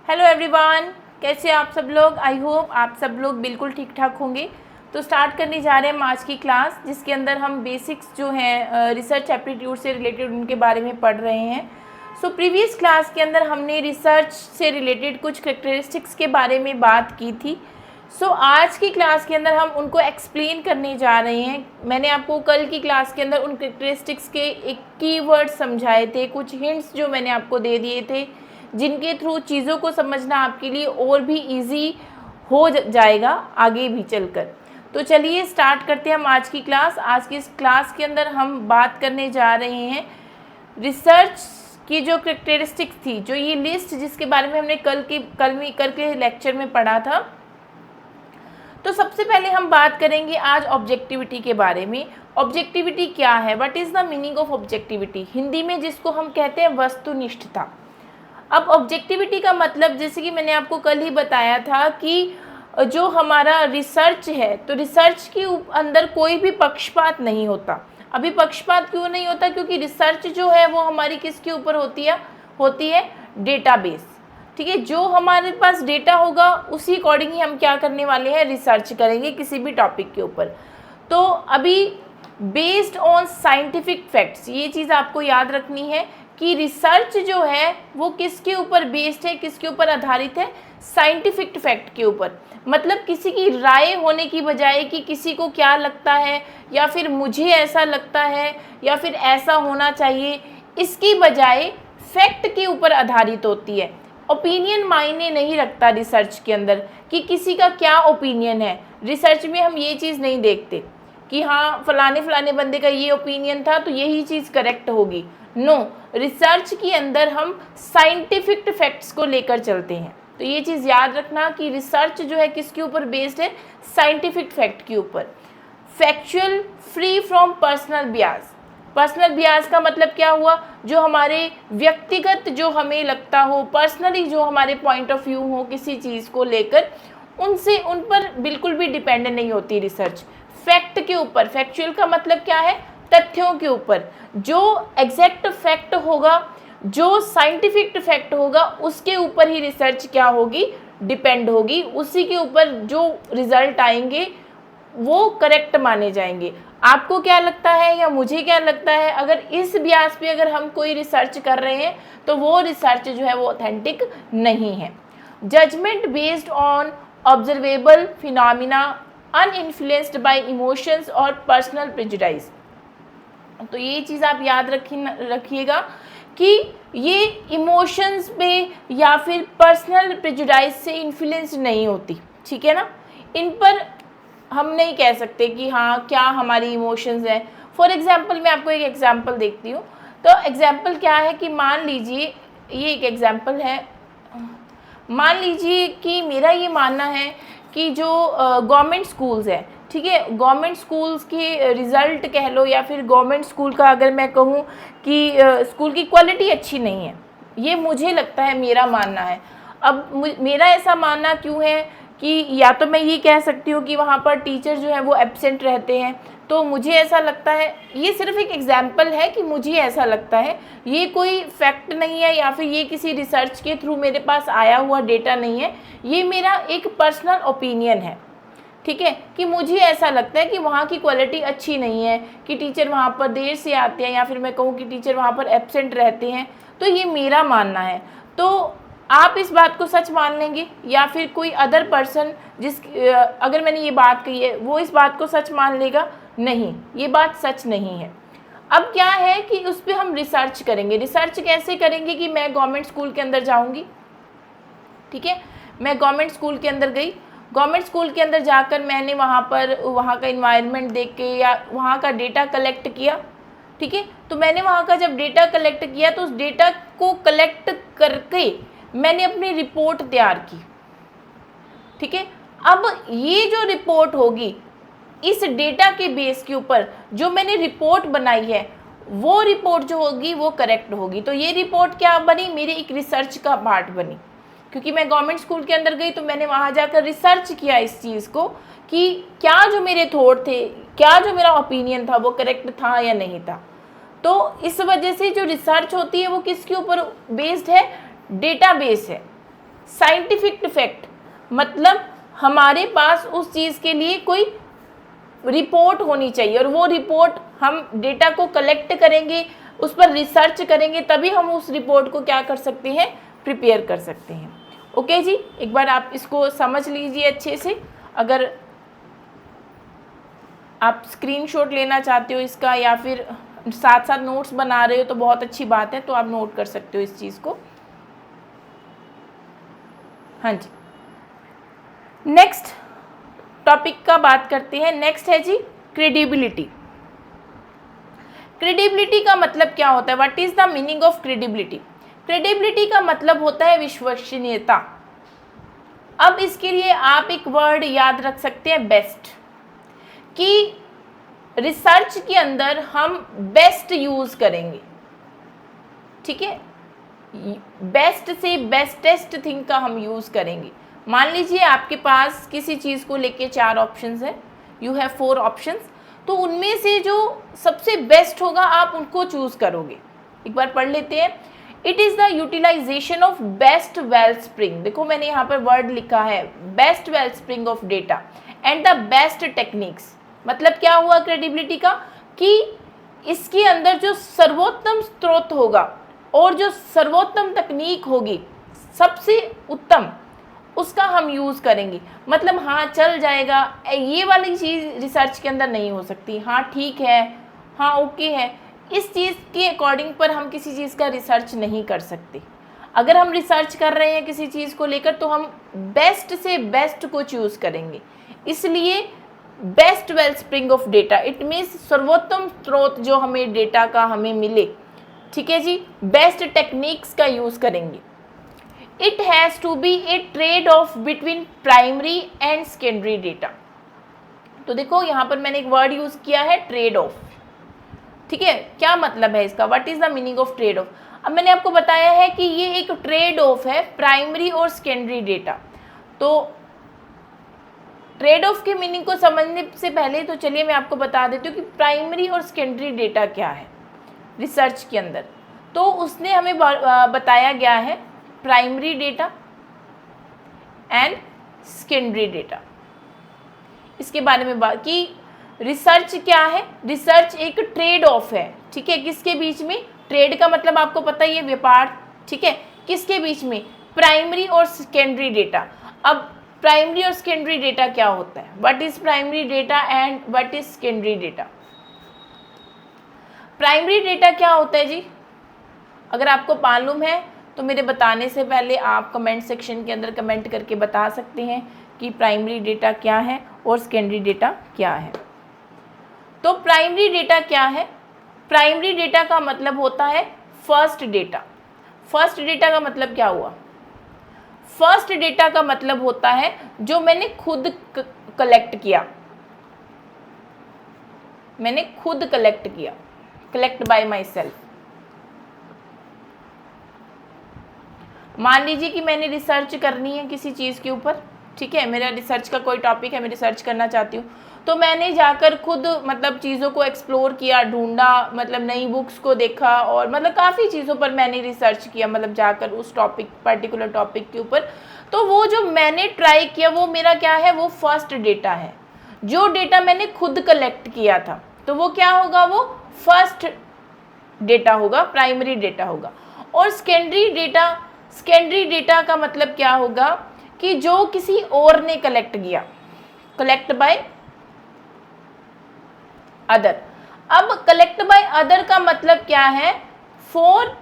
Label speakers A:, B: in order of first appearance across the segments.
A: Hello everyone, कैसे आप सब लोग। आई होप आप सब लोग बिल्कुल ठीक ठाक होंगे। तो स्टार्ट करने जा रहे हैं हम आज की क्लास, जिसके अंदर हम बेसिक्स जो हैं रिसर्च एप्टीट्यूड से रिलेटेड उनके बारे में पढ़ रहे हैं। सो प्रीवियस क्लास के अंदर हमने रिसर्च से रिलेटेड कुछ कैरेक्टरिस्टिक्स के बारे में बात की थी। सो आज की क्लास के अंदर हम उनको एक्सप्लेन करने जा रहे हैं। मैंने आपको कल की क्लास के अंदर उन कैरेक्टरिस्टिक्स के एक कीवर्ड समझाए थे, कुछ हिंट्स जो मैंने आपको दे दिए थे, जिनके थ्रू चीज़ों को समझना आपके लिए और भी इजी हो जाएगा आगे भी चलकर। तो चलिए स्टार्ट करते हैं हम आज की क्लास। आज की इस क्लास के अंदर हम बात करने जा रहे हैं रिसर्च की जो कैरेक्टरिस्टिक्स थी, जो ये लिस्ट जिसके बारे में हमने कल के लेक्चर में पढ़ा था। तो सबसे पहले हम बात करेंगे आज ऑब्जेक्टिविटी के बारे में। ऑब्जेक्टिविटी क्या है, what is the meaning of objectivity, Hindi में जिसको हम कहते हैं वस्तुनिष्ठता। अब ऑब्जेक्टिविटी का मतलब, जैसे कि मैंने आपको कल ही बताया था कि जो हमारा रिसर्च है, तो रिसर्च के अंदर कोई भी पक्षपात नहीं होता। अभी पक्षपात क्यों नहीं होता, क्योंकि रिसर्च जो है वो हमारी किसके ऊपर होती है डेटाबेस। ठीक है, जो हमारे पास डेटा होगा उसी अकॉर्डिंग ही हम क्या करने वाले हैं, रिसर्च करेंगे किसी भी टॉपिक के ऊपर। तो अभी बेस्ड ऑन साइंटिफिक फैक्ट्स, ये चीज़ आपको याद रखनी है कि रिसर्च जो है वो किसके ऊपर बेस्ड है, किसके ऊपर आधारित है, साइंटिफिक फैक्ट के ऊपर। मतलब किसी की राय होने की बजाय कि किसी को क्या लगता है या फिर मुझे ऐसा लगता है या फिर ऐसा होना चाहिए, इसकी बजाय फैक्ट के ऊपर आधारित होती है। ओपिनियन मायने नहीं रखता रिसर्च के अंदर कि किसी का क्या ओपिनियन है। रिसर्च में हम ये चीज़ नहीं देखते कि हाँ फलाने बंदे का ये ओपिनियन था तो यही चीज़ करेक्ट होगी। नो, रिसर्च के अंदर हम साइंटिफिक फैक्ट्स को लेकर चलते हैं। तो ये चीज़ याद रखना कि रिसर्च जो है किसके ऊपर बेस्ड है, साइंटिफिक फैक्ट के ऊपर। Factual, free from personal Beas. Personal Beas का मतलब क्या हुआ, जो हमारे व्यक्तिगत जो हमें लगता हो, पर्सनली जो हमारे पॉइंट ऑफ व्यू हो किसी चीज़ को लेकर, उन पर बिल्कुल भी डिपेंड नहीं होती रिसर्च। फैक्ट के ऊपर, फैक्चुअल का मतलब क्या है, तथ्यों के ऊपर। जो एग्जैक्ट फैक्ट होगा, जो साइंटिफिक फैक्ट होगा, उसके ऊपर ही रिसर्च क्या होगी, डिपेंड होगी। उसी के ऊपर जो रिजल्ट आएंगे वो करेक्ट माने जाएंगे। आपको क्या लगता है या मुझे क्या लगता है, अगर इस ब्यास पे अगर हम कोई रिसर्च कर रहे हैं तो वो रिसर्च जो है वो ऑथेंटिक नहीं है। Judgement based on observable phenomena uninfluenced by emotions और पर्सनल प्रेजुडिस। तो ये चीज़ आप याद रखिएगा कि ये इमोशंस पे या फिर पर्सनल प्रेजुडिस से इन्फ्लुएंस नहीं होती। ठीक है ना, इन पर हम नहीं कह सकते कि हाँ क्या हमारी इमोशंस हैं। फॉर एग्जांपल मैं आपको एक एग्जांपल देखती हूँ। तो एग्जांपल क्या है कि मान लीजिए, ये एक एग्जांपल है, मान लीजिए कि मेरा ये मानना है कि जो गवर्नमेंट स्कूल्स हैं, ठीक है, गवर्नमेंट स्कूल्स के रिज़ल्ट कह लो या फिर गवर्नमेंट स्कूल का अगर मैं कहूँ कि स्कूल की क्वालिटी अच्छी नहीं है, ये मुझे लगता है, मेरा मानना है। अब मेरा ऐसा मानना क्यों है कि या तो मैं ये कह सकती हूँ कि वहाँ पर टीचर जो है वो एब्सेंट रहते हैं, तो मुझे ऐसा लगता है। ये सिर्फ एक एग्जाम्पल है कि मुझे ऐसा लगता है, ये कोई फैक्ट नहीं है या फिर ये किसी रिसर्च के थ्रू मेरे पास आया हुआ डेटा नहीं है, ये मेरा एक पर्सनल ओपिनियन है। ठीक है, कि मुझे ऐसा लगता है कि वहाँ की क्वालिटी अच्छी नहीं है, कि टीचर वहाँ पर देर से आते हैं या फिर मैं कहूँ कि टीचर वहाँ पर एब्सेंट रहते हैं। तो ये मेरा मानना है। तो आप इस बात को सच मान लेंगे या फिर कोई अदर पर्सन अगर मैंने ये बात कही है वो इस बात को सच मान लेगा? नहीं, ये बात सच नहीं है। अब क्या है कि उस पर हम रिसर्च करेंगे। रिसर्च कैसे करेंगे कि मैं गवर्नमेंट स्कूल के अंदर जाऊंगी, ठीक है, मैं गवर्नमेंट स्कूल के अंदर गई, गवर्नमेंट स्कूल के अंदर जाकर मैंने वहाँ का इन्वायरमेंट देख के या वहाँ का डेटा कलेक्ट किया। ठीक है, तो मैंने वहाँ का जब डेटा कलेक्ट किया तो उस डेटा को कलेक्ट करके मैंने अपनी रिपोर्ट तैयार की। ठीक है, अब ये जो रिपोर्ट होगी, इस डेटा के बेस के ऊपर जो मैंने रिपोर्ट बनाई है, वो रिपोर्ट जो होगी वो करेक्ट होगी। तो ये रिपोर्ट क्या बनी, मेरी एक रिसर्च का पार्ट बनी, क्योंकि मैं गवर्नमेंट स्कूल के अंदर गई तो मैंने वहाँ जाकर रिसर्च किया इस चीज़ को कि क्या जो मेरे थॉट थे, क्या जो मेरा ओपिनियन था वो करेक्ट था या नहीं था। तो इस वजह से जो रिसर्च होती है वो किसके ऊपर बेस्ड है, डेटाबेस है। साइंटिफिक फैक्ट मतलब हमारे पास उस चीज़ के लिए कोई रिपोर्ट होनी चाहिए, और वो रिपोर्ट हम डेटा को कलेक्ट करेंगे, उस पर रिसर्च करेंगे, तभी हम उस रिपोर्ट को क्या कर सकते हैं, प्रिपेयर कर सकते हैं। ओके जी, एक बार आप इसको समझ लीजिए अच्छे से। अगर आप स्क्रीनशॉट लेना चाहते हो इसका या फिर साथ साथ नोट्स बना रहे हो तो बहुत अच्छी बात है, तो आप नोट कर सकते हो इस चीज़ को। हाँ जी, नेक्स्ट टॉपिक का बात करते हैं। नेक्स्ट है जी क्रेडिबिलिटी। क्रेडिबिलिटी का मतलब क्या होता है? What is the meaning of credibility? Credibility का मतलब होता है विश्वसनीयता। अब इसके लिए आप एक वर्ड याद रख सकते हैं, बेस्ट, कि रिसर्च के अंदर हम बेस्ट यूज करेंगे, ठीक है, बेस्ट से बेस्टेस्ट थिंग का हम यूज करेंगे। मान लीजिए आपके पास किसी चीज़ को लेके 4 ऑप्शंस हैं, यू हैव 4 ऑप्शंस, तो उनमें से जो सबसे बेस्ट होगा आप उनको चूज करोगे। एक बार पढ़ लेते हैं। It is the utilisation of best wellspring, देखो मैंने यहाँ पर वर्ड लिखा है, best wellspring of data and the best techniques. मतलब क्या हुआ क्रेडिबिलिटी का, कि इसके अंदर जो सर्वोत्तम स्रोत होगा और जो सर्वोत्तम तकनीक होगी, सबसे उत्तम, उसका हम यूज़ करेंगे। मतलब हाँ चल जाएगा, ये वाली चीज़ रिसर्च के अंदर नहीं हो सकती, हाँ ठीक है, हाँ ओके है, इस चीज़ के अकॉर्डिंग पर हम किसी चीज़ का रिसर्च नहीं कर सकते। अगर हम रिसर्च कर रहे हैं किसी चीज़ को लेकर तो हम बेस्ट से बेस्ट को चूज़ करेंगे। इसलिए best wellspring of data, it means सर्वोत्तम स्रोत जो हमें डेटा का हमें मिले, ठीक है जी, बेस्ट टेक्निक्स का यूज़ करेंगे। It has to be a trade off between primary and secondary data. तो देखो यहाँ पर मैंने एक वर्ड यूज़ किया है, ट्रेड ऑफ, ठीक है। क्या मतलब है इसका, what is the meaning of trade off? अब मैंने आपको बताया है कि ये एक ट्रेड ऑफ है प्राइमरी और सेकेंडरी डेटा। तो ट्रेड ऑफ के मीनिंग को समझने से पहले तो चलिए मैं आपको बता देती हूँ कि प्राइमरी और सेकेंडरी डेटा क्या है रिसर्च के अंदर। तो उसने हमें बताया गया है primary data and secondary data, इसके बारे में बात की। रिसर्च क्या है? रिसर्च एक ट्रेड ऑफ है, ठीक है, किसके बीच में? ट्रेड का मतलब आपको पता ही है, व्यापार, ठीक है, किसके बीच में? प्राइमरी और सेकेंडरी डेटा। अब प्राइमरी और सेकेंडरी डेटा क्या होता है? What is primary data and what is secondary data? Primary data क्या होता है जी? अगर आपको मालूम है तो मेरे बताने से पहले आप कमेंट सेक्शन के अंदर कमेंट करके बता सकते हैं कि प्राइमरी डेटा क्या है और सेकेंडरी डेटा क्या है। तो प्राइमरी डेटा क्या है? प्राइमरी डेटा का मतलब होता है फर्स्ट डेटा। फर्स्ट डेटा का मतलब क्या हुआ? फर्स्ट डेटा का मतलब होता है जो मैंने खुद कलेक्ट किया, मैंने खुद कलेक्ट किया, कलेक्ट बाय माई सेल्फ। मान लीजिए कि मैंने रिसर्च करनी है किसी चीज़ के ऊपर, ठीक है, मेरा रिसर्च का कोई टॉपिक है, मैं रिसर्च करना चाहती हूँ, तो मैंने जाकर खुद मतलब चीज़ों को एक्सप्लोर किया, ढूंढा, मतलब नई बुक्स को देखा और मतलब काफ़ी चीज़ों पर मैंने रिसर्च किया, मतलब जाकर उस टॉपिक, पर्टिकुलर टॉपिक के ऊपर। तो वो जो मैंने ट्राई किया वो मेरा क्या है? वो फर्स्ट डेटा है, जो डेटा मैंने खुद कलेक्ट किया था। तो वो क्या होगा? वो फर्स्ट डेटा होगा, प्राइमरी डेटा होगा। और सेकेंडरी डेटा, सेकेंडरी डेटा का मतलब क्या होगा कि जो किसी और ने कलेक्ट किया, कलेक्ट बाय अदर। अब कलेक्ट बाय अदर का मतलब क्या है? For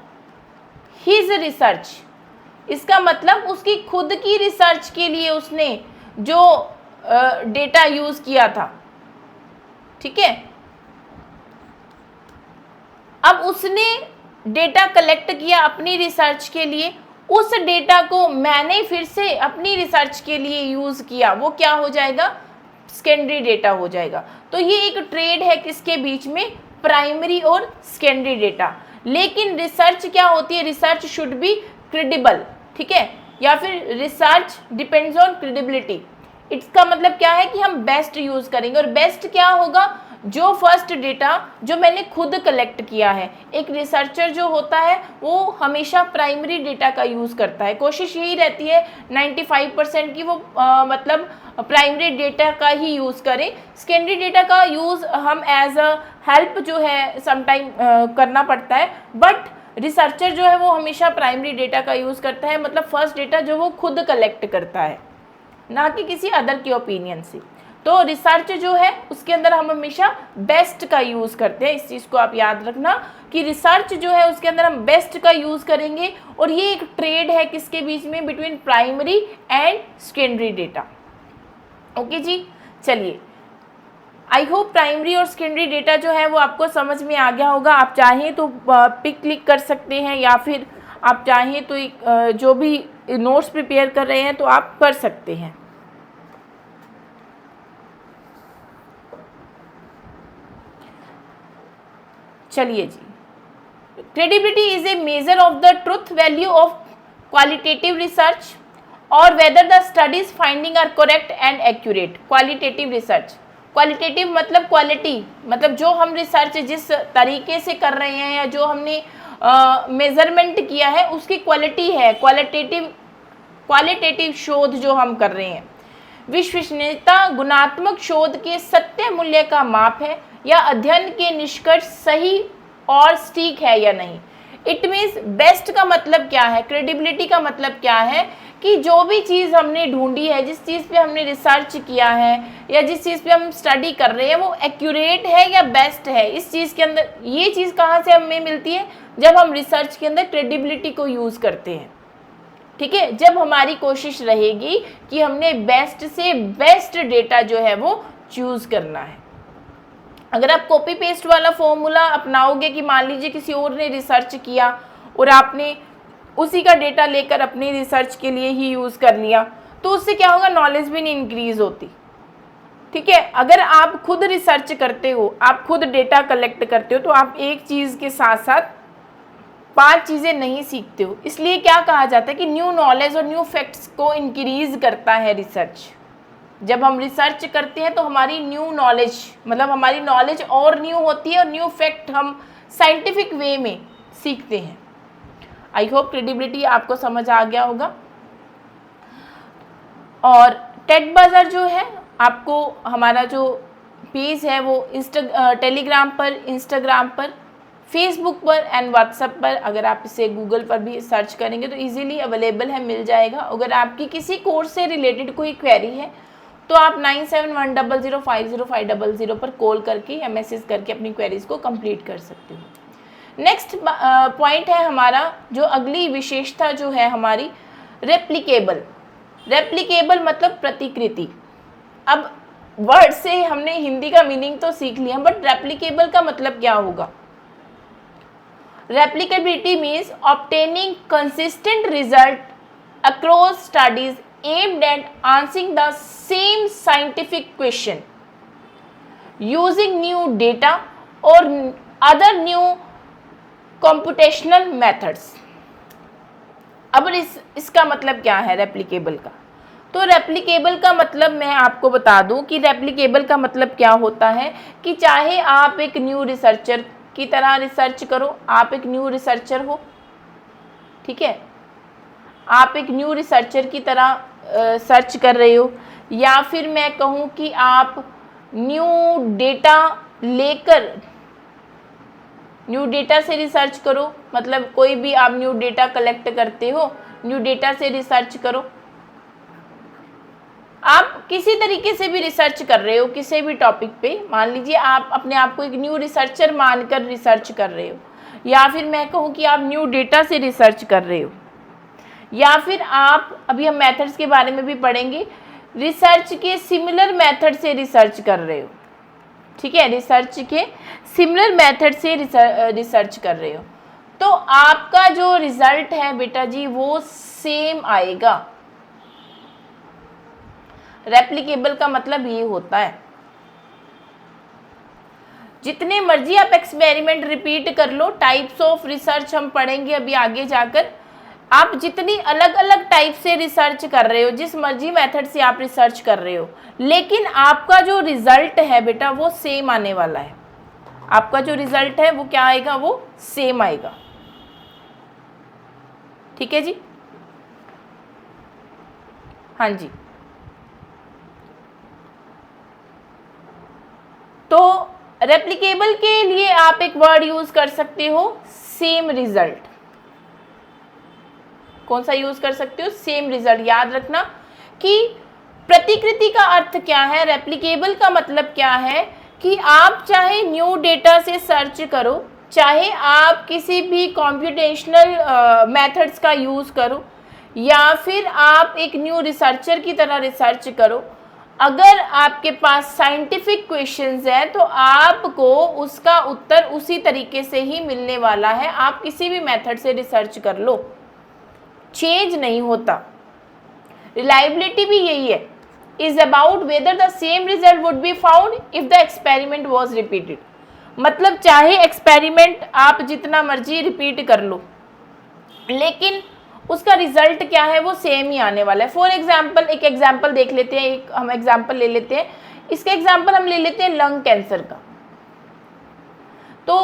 A: his research. इसका मतलब उसकी खुद की रिसर्च के लिए उसने जो डेटा यूज किया था, ठीक है। अब उसने डेटा कलेक्ट किया अपनी रिसर्च के लिए, उस डेटा को मैंने फिर से अपनी रिसर्च के लिए यूज़ किया, वो क्या हो जाएगा? सेकेंडरी डेटा हो जाएगा। तो ये एक ट्रेड है किसके बीच में? प्राइमरी और सेकेंडरी डेटा। लेकिन रिसर्च क्या होती है? रिसर्च शुड बी क्रेडिबल, ठीक है, या फिर रिसर्च डिपेंड्स ऑन क्रेडिबिलिटी। इसका मतलब क्या है कि हम बेस्ट यूज़ करेंगे। और बेस्ट क्या होगा? जो फर्स्ट डेटा जो मैंने खुद कलेक्ट किया है। एक रिसर्चर जो होता है वो हमेशा प्राइमरी डेटा का यूज़ करता है, कोशिश यही रहती है 95% की वो मतलब प्राइमरी डेटा का ही यूज़ करें। सेकेंडरी डेटा का यूज़ हम एज अ हेल्प जो है समटाइम करना पड़ता है, बट रिसर्चर जो है वो हमेशा प्राइमरी डेटा का यूज़ करता है, मतलब फर्स्ट डेटा जो वो खुद कलेक्ट करता है, ना कि किसी अदर के ओपिनियन से। तो रिसर्च जो है उसके अंदर हम हमेशा बेस्ट का यूज़ करते हैं। इस चीज़ को आप याद रखना कि रिसर्च जो है उसके अंदर हम बेस्ट का यूज़ करेंगे, और ये एक ट्रेड है किसके बीच में, between primary and secondary data. Okay जी, चलिए, आई होप प्राइमरी और सेकेंडरी डेटा जो है वो आपको समझ में आ गया होगा। आप चाहें तो पिक क्लिक कर सकते हैं, या फिर आप चाहें तो जो भी नोट्स प्रिपेयर कर रहे हैं तो आप कर सकते हैं। चलिए जी, credibility is a measure of the truth value of qualitative research और whether the studies finding are correct and accurate. Qualitative research, qualitative मतलब क्वालिटी, मतलब जो हम रिसर्च जिस तरीके से कर रहे हैं या जो हमने मेजरमेंट किया है उसकी क्वालिटी है। क्वालिटेटिव शोध जो हम कर रहे हैं। विश्वसनीयता गुणात्मक शोध के सत्य मूल्य का माप है या अध्ययन के निष्कर्ष सही और सटीक है या नहीं। इट मीन्स बेस्ट का मतलब क्या है, क्रेडिबिलिटी का मतलब क्या है कि जो भी चीज़ हमने ढूंढी है, जिस चीज़ पे हमने रिसर्च किया है या जिस चीज़ पे हम स्टडी कर रहे हैं वो एक्यूरेट है या बेस्ट है। इस चीज़ के अंदर ये चीज़ कहाँ से हमें मिलती है, जब हम रिसर्च के अंदर क्रेडिबिलिटी को यूज़ करते हैं। ठीक है, जब हमारी कोशिश रहेगी कि हमने बेस्ट से बेस्ट डेटा जो है वो चूज़ करना है। अगर आप कॉपी पेस्ट वाला फॉर्मूला अपनाओगे कि मान लीजिए किसी और ने रिसर्च किया और आपने उसी का डेटा लेकर अपनी रिसर्च के लिए ही यूज़ कर लिया, तो उससे क्या होगा, नॉलेज भी नहीं इंक्रीज होती। ठीक है, अगर आप खुद रिसर्च करते हो, आप खुद डेटा कलेक्ट करते हो, तो आप एक चीज़ के साथ साथ 5 चीज़ें नहीं सीखते हो। इसलिए क्या कहा जाता है कि न्यू नॉलेज और न्यू फैक्ट्स को इंक्रीज करता है रिसर्च। जब हम रिसर्च करते हैं तो हमारी न्यू नॉलेज, मतलब हमारी नॉलेज और न्यू होती है और न्यू फैक्ट हम साइंटिफिक वे में सीखते हैं। आई होप क्रेडिबिलिटी आपको समझ आ गया होगा। और टेक बाजार जो है, आपको हमारा जो पेज है वो टेलीग्राम पर, इंस्टाग्राम पर, फेसबुक पर एंड व्हाट्सएप पर, अगर आप इसे गूगल पर भी सर्च करेंगे तो इजीली अवेलेबल है, मिल जाएगा। अगर आपकी किसी कोर्स से रिलेटेड कोई क्वेरी है तो आप 9710050500 पर कॉल करके या मैसेज करके अपनी क्वेरीज को कंप्लीट कर सकते हो। नेक्स्ट पॉइंट है हमारा, जो अगली विशेषता जो है हमारी, रेप्लिकेबल। रेप्लिकेबल मतलब प्रतिकृति। अब वर्ड से हमने हिंदी का मीनिंग तो सीख लिया, बट रेप्लिकेबल का मतलब क्या होगा। Replicability means obtaining consistent result across studies aimed at answering the same scientific question using new data or other new computational methods। अब इसका मतलब क्या है रेप्लिकेबल का। तो रेप्लिकेबल का मतलब मैं आपको बता दूं कि रेप्लिकेबल का मतलब क्या होता है कि चाहे आप एक न्यू रिसर्चर की तरह रिसर्च करो, आप एक न्यू रिसर्चर हो, ठीक है, आप एक न्यू रिसर्चर की तरह सर्च कर रहे हो, या फिर मैं कहूँ कि आप न्यू डेटा लेकर न्यू डेटा से रिसर्च करो, मतलब कोई भी आप न्यू डेटा कलेक्ट करते हो, न्यू डेटा से रिसर्च करो। आप किसी तरीके से भी रिसर्च कर रहे हो किसी भी टॉपिक पे, मान लीजिए आप अपने आप को एक न्यू रिसर्चर मानकर रिसर्च कर रहे हो, या फिर मैं कहूँ कि आप न्यू डेटा से रिसर्च कर रहे हो, या फिर आप, अभी हम मेथड्स के बारे में भी पढ़ेंगे, रिसर्च के सिमिलर मेथड से रिसर्च कर रहे हो। ठीक है, रिसर्च के सिमिलर मेथड से रिसर्च कर रहे हो, तो आपका जो रिजल्ट है बेटा जी वो सेम आएगा। रेप्लिकेबल का मतलब ये होता है, जितने मर्जी आप एक्सपेरिमेंट रिपीट कर लो, टाइप्स ऑफ रिसर्च हम पढ़ेंगे अभी आगे जाकर, आप जितनी अलग अलग टाइप से रिसर्च कर रहे हो, जिस मर्जी मेथड से आप रिसर्च कर रहे हो, लेकिन आपका जो रिजल्ट है बेटा वो सेम आने वाला है। आपका जो रिजल्ट है वो क्या आएगा, वो सेम आएगा। ठीक है जी, हाँ जी। तो रेप्लिकेबल के लिए आप एक वर्ड यूज कर सकते हो, सेम रिजल्ट। कौन सा यूज कर सकते हो, सेम रिजल्ट। याद रखना कि प्रतिकृति का अर्थ क्या है, रेप्लिकेबल का मतलब क्या है कि आप चाहे न्यू डेटा से सर्च करो, चाहे आप किसी भी कॉम्प्यूटेशनल मेथड्स का यूज करो, या फिर आप एक न्यू रिसर्चर की तरह रिसर्च करो, अगर आपके पास साइंटिफिक क्वेश्चंस है तो आपको उसका उत्तर उसी तरीके से ही मिलने वाला है। आप किसी भी मेथड से रिसर्च कर लो, चेंज नहीं होता। रिलायबिलिटी भी यही है, is about whether the same result would be found if the experiment was repeated. मतलब चाहे एक्सपेरिमेंट आप जितना मर्जी रिपीट कर लो, लेकिन उसका रिजल्ट क्या है, वो सेम ही आने वाला है। फॉर एग्जाम्पल, एक एग्जाम्पल देख लेते हैं, एक हम एग्जाम्पल ले लेते हैं। इसका एग्जाम्पल हम ले लेते हैं लंग कैंसर का। तो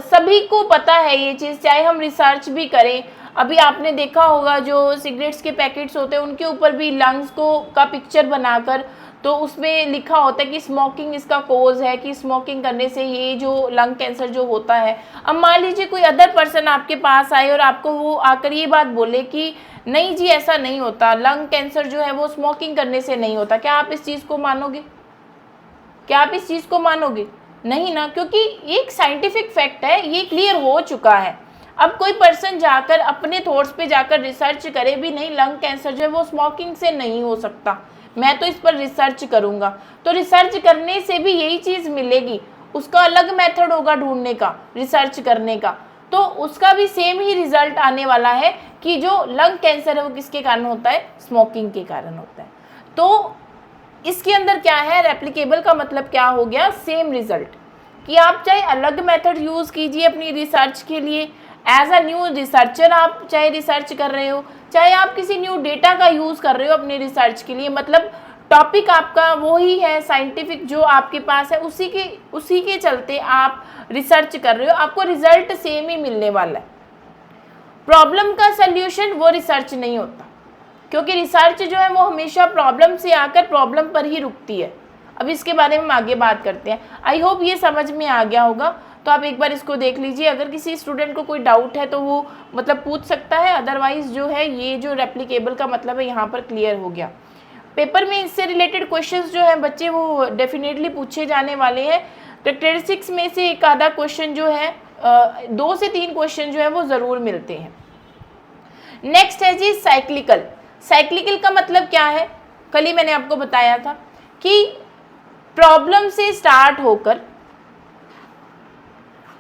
A: सभी को पता है ये चीज़, चाहे हम रिसर्च भी करें। अभी आपने देखा होगा जो सिगरेट्स के पैकेट्स होते हैं उनके ऊपर भी लंग्स को का पिक्चर बनाकर, तो उसमें लिखा होता है कि स्मोकिंग इसका कोज है, कि स्मोकिंग करने से ये जो लंग कैंसर जो होता है। अब मान लीजिए कोई अदर पर्सन आपके पास आए और आपको वो आकर ये बात बोले कि नहीं जी ऐसा नहीं होता, लंग कैंसर जो है वो स्मोकिंग करने से नहीं होता, क्या आप इस चीज़ को मानोगे? क्या आप इस चीज़ को मानोगे? नहीं ना, क्योंकि ये एक साइंटिफिक फैक्ट है, ये क्लियर हो चुका है। अब कोई पर्सन जाकर अपने थॉट्स पे जाकर रिसर्च करे भी नहीं, लंग कैंसर जो है वो स्मोकिंग से नहीं हो सकता, मैं तो इस पर रिसर्च करूंगा, तो रिसर्च करने से भी यही चीज़ मिलेगी। उसका अलग मेथड होगा ढूंढने का, रिसर्च करने का, तो उसका भी सेम ही रिजल्ट आने वाला है कि जो लंग कैंसर है वो किसके कारण होता है, स्मोकिंग के कारण होता है। तो इसके अंदर क्या है, रेप्लिकेबल का मतलब क्या हो गया, सेम रिजल्ट। कि आप चाहे अलग मेथड यूज़ कीजिए अपनी रिसर्च के लिए, एज अ न्यू रिसर्चर आप चाहे रिसर्च कर रहे हो, चाहे आप किसी न्यू डेटा का यूज़ कर रहे हो अपने रिसर्च के लिए, मतलब टॉपिक आपका वही है, साइंटिफिक जो आपके पास है उसी के चलते आप रिसर्च कर रहे हो, आपको रिजल्ट सेम ही मिलने वाला है। प्रॉब्लम का सल्यूशन वो रिसर्च नहीं होता, क्योंकि रिसर्च जो है वो हमेशा प्रॉब्लम से आकर प्रॉब्लम पर ही रुकती है। अब इसके बारे में हम आगे बात करते हैं। आई होप ये समझ में आ गया होगा, तो आप एक बार इसको देख लीजिए। अगर किसी स्टूडेंट को कोई डाउट है तो वो मतलब पूछ सकता है, अदरवाइज जो है ये जो रेप्लिकेबल का मतलब है यहाँ पर क्लियर हो गया। पेपर में इससे रिलेटेड क्वेश्चंस जो हैं बच्चे वो डेफिनेटली पूछे जाने वाले हैं। कैरेक्टरिस्टिक्स में से एक आधा क्वेश्चन जो है 2 से 3 क्वेश्चन जो है वो ज़रूर मिलते हैं। नेक्स्ट है जी साइक्लिकल। साइक्लिकल का मतलब क्या है, कल ही मैंने आपको बताया था कि प्रॉब्लम से स्टार्ट होकर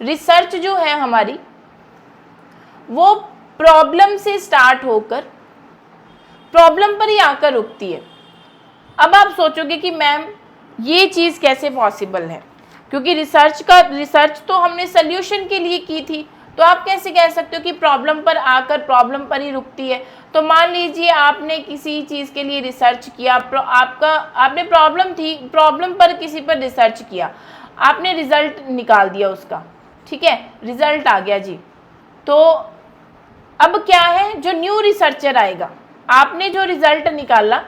A: रिसर्च जो है हमारी वो प्रॉब्लम से स्टार्ट होकर प्रॉब्लम पर ही आकर रुकती है। अब आप सोचोगे कि मैम ये चीज़ कैसे पॉसिबल है, क्योंकि रिसर्च तो हमने सल्यूशन के लिए की थी, तो आप कैसे कह सकते हो कि प्रॉब्लम पर आकर प्रॉब्लम पर ही रुकती है। तो मान लीजिए आपने किसी चीज़ के लिए रिसर्च किया, आपने प्रॉब्लम पर किसी पर रिसर्च किया, आपने रिजल्ट निकाल दिया उसका, ठीक है, रिजल्ट आ गया जी। तो अब क्या है, जो न्यू रिसर्चर आएगा, आपने जो रिजल्ट निकाला,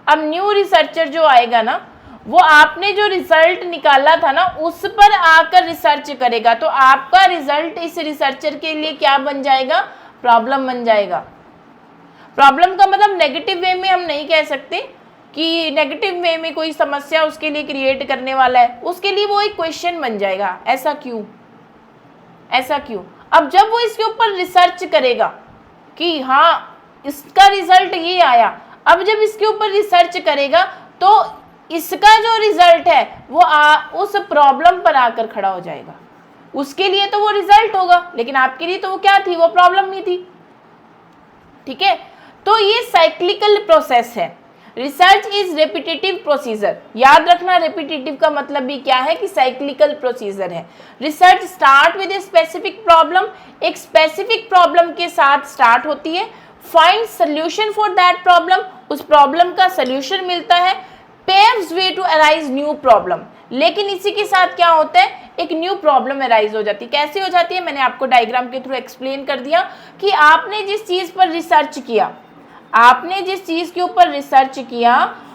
A: अब न्यू रिसर्चर जो आएगा ना, वो आपने जो रिजल्ट निकाला था ना उस पर आकर रिसर्च करेगा, तो आपका रिजल्ट इस रिसर्चर के लिए क्या बन जाएगा, प्रॉब्लम बन जाएगा। प्रॉब्लम का मतलब नेगेटिव वे में हम नहीं कह सकते कि नेगेटिव वे में कोई समस्या उसके लिए क्रिएट करने वाला है, उसके लिए वो एक क्वेश्चन बन जाएगा, ऐसा क्यों, ऐसा क्यों। अब जब वो इसके ऊपर रिसर्च करेगा कि हाँ इसका रिजल्ट ये आया, अब जब इसके ऊपर रिसर्च करेगा तो इसका जो रिजल्ट है वो उस प्रॉब्लम पर आकर खड़ा हो जाएगा। उसके लिए तो वो रिजल्ट होगा, लेकिन आपके लिए तो वो क्या थी, वो प्रॉब्लम ही थी, ठीक है। तो ये साइक्लिकल प्रोसेस है। रिसर्च इज रेपिटेटिव प्रोसीजर, याद रखना रेपिटेटिव का मतलब भी क्या है कि साइक्लिकल प्रोसीजर है। Research start with a specific problem, एक स्पेसिफिक प्रॉब्लम के साथ स्टार्ट होती है। Find solution for that problem, उस प्रॉब्लम का सोल्यूशन मिलता है। Paves way to arise new problem, लेकिन इसी के साथ क्या होता है, एक न्यू प्रॉब्लम अराइज हो जाती है। कैसे हो जाती है, मैंने आपको डायग्राम के थ्रू एक्सप्लेन कर दिया कि आपने जिस चीज पर रिसर्च किया, आपने जिस चीज के ऊपर रिसर्च किया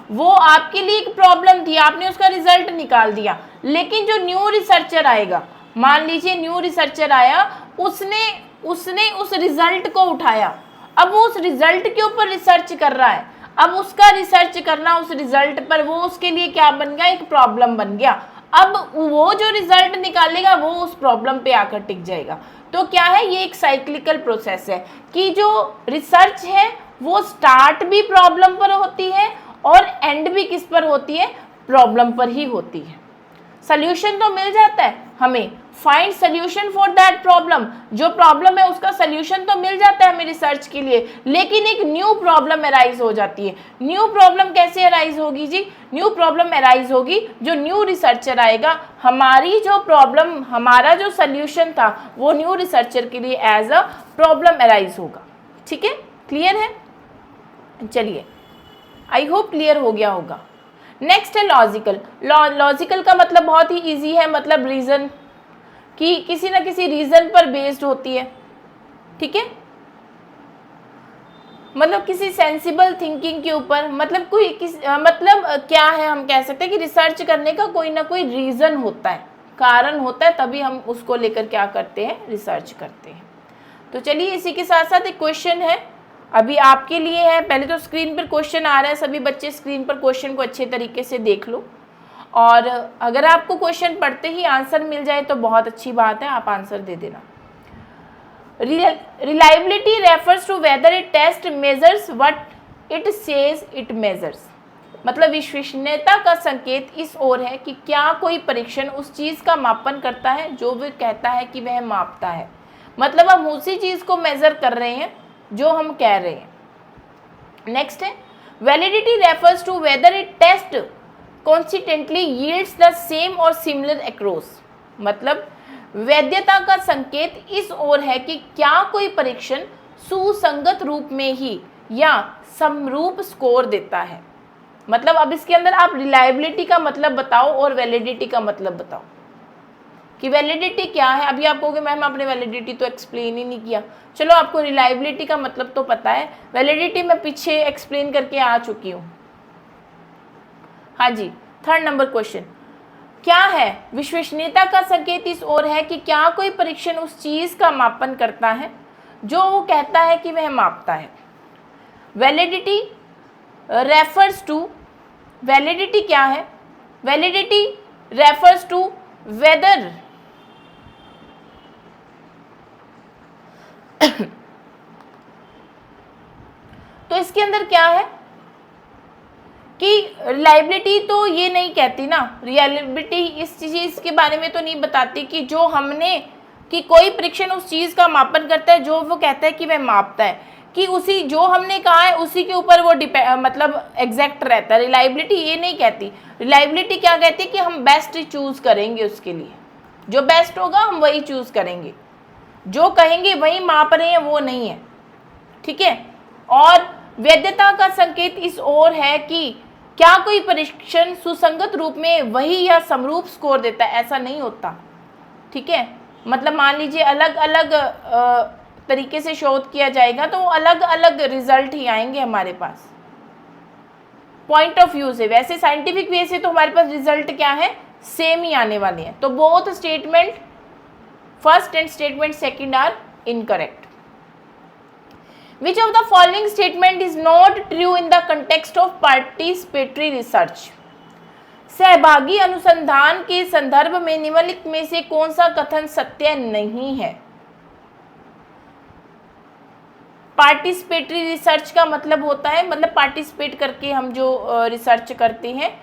A: वो आपके लिए एक प्रॉब्लम थी, आपने उसका रिजल्ट निकाल दिया, लेकिन जो न्यू रिसर्चर आएगा, मान लीजिए न्यू रिसर्चर आया, उसने उस रिजल्ट को उठाया, अब वो उस रिजल्ट के ऊपर रिसर्च कर रहा है, अब उसका रिसर्च करना उस रिजल्ट पर, वो उसके लिए क्या बन गया, एक प्रॉब्लम बन गया। अब वो जो रिजल्ट निकालेगा वो उस प्रॉब्लम पे आकर टिक जाएगा। तो क्या है, ये एक साइक्लिकल प्रोसेस है कि जो रिसर्च है वो स्टार्ट भी प्रॉब्लम पर होती है और एंड भी किस पर होती है, प्रॉब्लम पर ही होती है। सल्यूशन तो मिल जाता है हमें, find solution for that problem, जो प्रॉब्लम है उसका सल्यूशन तो मिल जाता है हमें रिसर्च के लिए, लेकिन एक न्यू प्रॉब्लम अराइज हो जाती है। न्यू प्रॉब्लम कैसे अराइज होगी जी, न्यू प्रॉब्लम अराइज होगी जो न्यू रिसर्चर आएगा, हमारी जो प्रॉब्लम, हमारा जो सल्यूशन था वो न्यू रिसर्चर के लिए एज अ प्रॉब्लम अराइज होगा। ठीक है, क्लियर है, चलिए आई होप क्लियर हो गया होगा। नेक्स्ट है लॉजिकल। लॉजिकल का मतलब बहुत ही इजी है, मतलब रीजन, कि किसी ना किसी रीजन पर बेस्ड होती है। ठीक है, मतलब किसी सेंसिबल थिंकिंग के ऊपर, मतलब मतलब क्या है, हम कह सकते हैं कि रिसर्च करने का कोई ना कोई रीजन होता है, कारण होता है, तभी हम उसको लेकर क्या करते हैं, रिसर्च करते हैं। तो चलिए इसी के साथ साथ एक क्वेश्चन है अभी आपके लिए है। पहले तो स्क्रीन पर क्वेश्चन आ रहा है, सभी बच्चे स्क्रीन पर क्वेश्चन को अच्छे तरीके से देख लो, और अगर आपको क्वेश्चन पढ़ते ही आंसर मिल जाए तो बहुत अच्छी बात है, आप आंसर दे देना। Reliability refers to whether a test measures what it says it measures, मतलब विश्वसनीयता का संकेत इस ओर है कि क्या कोई परीक्षण उस चीज़ का मापन करता है जो वह कहता है कि वह मापता है, मतलब हम उसी चीज़ को मेजर कर रहे हैं जो हम कह रहे हैं। नेक्स्ट है validity refers to whether a test consistently yields the same or similar across, मतलब वैधता का संकेत इस ओर है कि क्या कोई परीक्षण सुसंगत रूप में ही या समरूप स्कोर देता है। मतलब अब इसके अंदर आप रिलायबिलिटी का मतलब बताओ और वैलिडिटी का मतलब बताओ कि वैलिडिटी क्या है। अभी आप कहोगे मैम आपने वैलिडिटी तो एक्सप्लेन ही नहीं किया, चलो आपको रिलायबिलिटी का मतलब तो पता है, वैलिडिटी मैं पीछे एक्सप्लेन करके आ चुकी हूँ। हाँ जी, थर्ड नंबर क्वेश्चन क्या है, विश्वसनीयता का संकेत इस ओर है कि क्या कोई परीक्षण उस चीज़ का मापन करता है जो वो कहता है कि वह मापता है। वैलिडिटी रेफर्स टू, वैलिडिटी क्या है, वैलिडिटी रेफर्स टू वेदर तो इसके अंदर क्या है कि रिलायबिलिटी तो ये नहीं कहती ना, रिलायबिलिटी इस चीज़ के बारे में तो नहीं बताती कि जो हमने, कि कोई परीक्षण उस चीज़ का मापन करता है जो वो कहता है कि वह मापता है, कि उसी जो हमने कहा है उसी के ऊपर वो मतलब एग्जैक्ट रहता है। रिलायबिलिटी ये नहीं कहती, रिलायबिलिटी क्या कहती है कि हम बेस्ट चूज़ करेंगे, उसके लिए जो बेस्ट होगा हम वही चूज़ करेंगे, जो कहेंगे वही माप रहे हैं वो नहीं है। ठीक है, और वैधता का संकेत इस ओर है कि क्या कोई परीक्षण सुसंगत रूप में वही या समरूप स्कोर देता है, ऐसा नहीं होता। ठीक है, मतलब मान लीजिए अलग अलग तरीके से शोध किया जाएगा तो अलग अलग रिजल्ट ही आएंगे हमारे पास, पॉइंट ऑफ व्यू से। वैसे साइंटिफिक वे से तो हमारे पास रिजल्ट क्या है, सेम ही आने वाले हैं। तो both statement first and statement second are incorrect. Which of the following statement is not true in the context of participatory research? सहभागी अनुसंधान के संदर्भ में निम्नलिखित में से कौन सा कथन सत्य नहीं है। पार्टिसिपेटरी रिसर्च का मतलब होता है, मतलब पार्टिसिपेट करके हम जो रिसर्च करते हैं।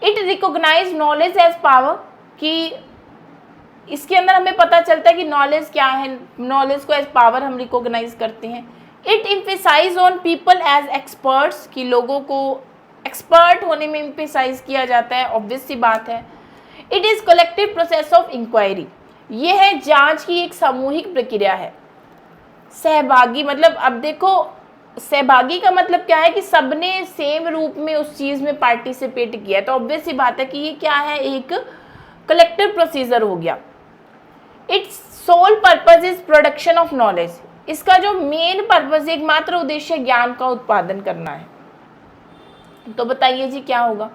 A: It recognise knowledge as power, कि इसके अंदर हमें पता चलता है कि नॉलेज क्या है, नॉलेज को एज पावर हम रिकॉग्नाइज करते हैं। It emphasise on people as experts, कि लोगों को एक्सपर्ट होने में एम्फेसाइज किया जाता है, ऑब्वियस सी बात है। It is collective process of inquiry, ये है जांच की एक सामूहिक प्रक्रिया है। सहभागी मतलब, अब देखो सहभागी का मतलब क्या है कि सबने सेम रूप में उस चीज़ में पार्टिसिपेट किया है, तो ऑब्वियस सी बात है कि ये क्या है, एक कलेक्टिव प्रोसीजर हो गया। Its sole purpose is production of knowledge, इसका जो मेन पर्पज, एकमात्र उद्देश्य ज्ञान का उत्पादन करना है। तो बताइए जी क्या होगा।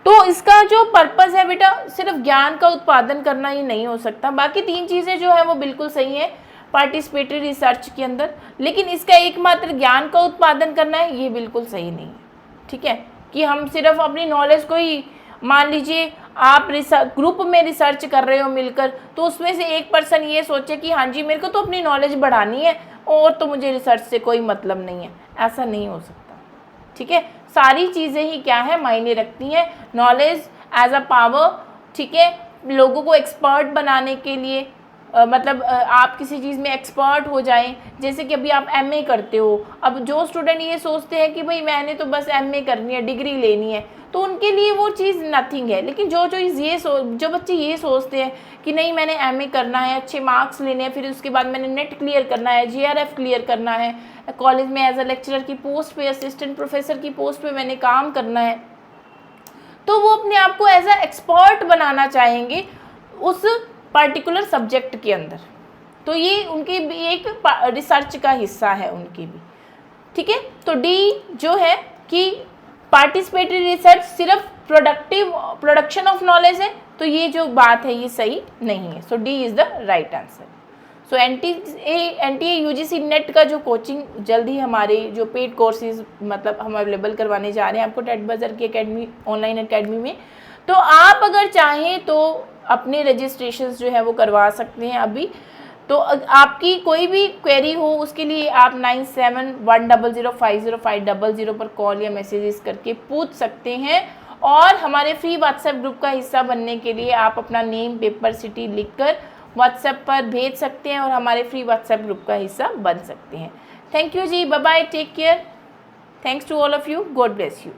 A: तो इसका जो पर्पस है बेटा, सिर्फ ज्ञान का उत्पादन करना ही नहीं हो सकता, बाकी 3 चीज़ें जो है वो बिल्कुल सही है पार्टिसिपेटरी रिसर्च के अंदर, लेकिन इसका एकमात्र ज्ञान का उत्पादन करना है, ये बिल्कुल सही नहीं है। ठीक है, कि हम सिर्फ अपनी नॉलेज को ही, मान लीजिए आप ग्रुप में रिसर्च कर रहे हो मिलकर, तो उसमें से एक पर्सन ये सोचे कि हाँ जी मेरे को तो अपनी नॉलेज बढ़ानी है और तो मुझे रिसर्च से कोई मतलब नहीं है, ऐसा नहीं हो सकता। ठीक है, सारी चीज़ें ही क्या है, मायने रखती हैं। नॉलेज एज अ पावर, ठीक है, लोगों को एक्सपर्ट बनाने के लिए, मतलब आप किसी चीज़ में एक्सपर्ट हो जाएं। जैसे कि अभी आप एमए करते हो, अब जो स्टूडेंट ये सोचते हैं कि भाई मैंने तो बस एमए करनी है, डिग्री लेनी है, तो उनके लिए वो चीज़ नथिंग है। लेकिन जो जो बच्चे ये सोचते हैं कि नहीं मैंने एमए करना है, अच्छे मार्क्स लेने हैं, फिर उसके बाद मैंने नेट क्लियर करना है, जेआरएफ क्लियर करना है, कॉलेज में एज अ लेक्चरर की पोस्ट पे, असिस्टेंट प्रोफेसर की पोस्ट पे मैंने काम करना है, तो वो अपने आप को एज अ एक्सपर्ट बनाना चाहेंगे उस पर्टिकुलर सब्जेक्ट के अंदर। तो ये उनकी भी एक रिसर्च का हिस्सा है उनकी भी। ठीक है, तो डी जो है कि पार्टिसिपेटरी रिसर्च सिर्फ प्रोडक्शन ऑफ नॉलेज है, तो ये जो बात है ये सही नहीं है। So D is the right answer. So NTA UGC NET का जो कोचिंग जल्द ही हमारे जो पेड कोर्सेज मतलब हम अवेलेबल करवाने जा रहे हैं आपको टेट बजर की अकेडमी, ऑनलाइन अकेडमी में, तो आप अगर चाहें तो अपने रजिस्ट्रेशंस जो है वो करवा सकते हैं अभी। तो आपकी कोई भी क्वेरी हो उसके लिए आप 9710050500 पर कॉल या मैसेजेस करके पूछ सकते हैं, और हमारे फ्री व्हाट्सएप ग्रुप का हिस्सा बनने के लिए आप अपना नेम, पेपर, सिटी लिखकर व्हाट्सएप पर भेज सकते हैं और हमारे फ्री व्हाट्सएप ग्रुप का हिस्सा बन सकते हैं। थैंक यू जी, bye bye, take care, thanks to all of you, God bless you.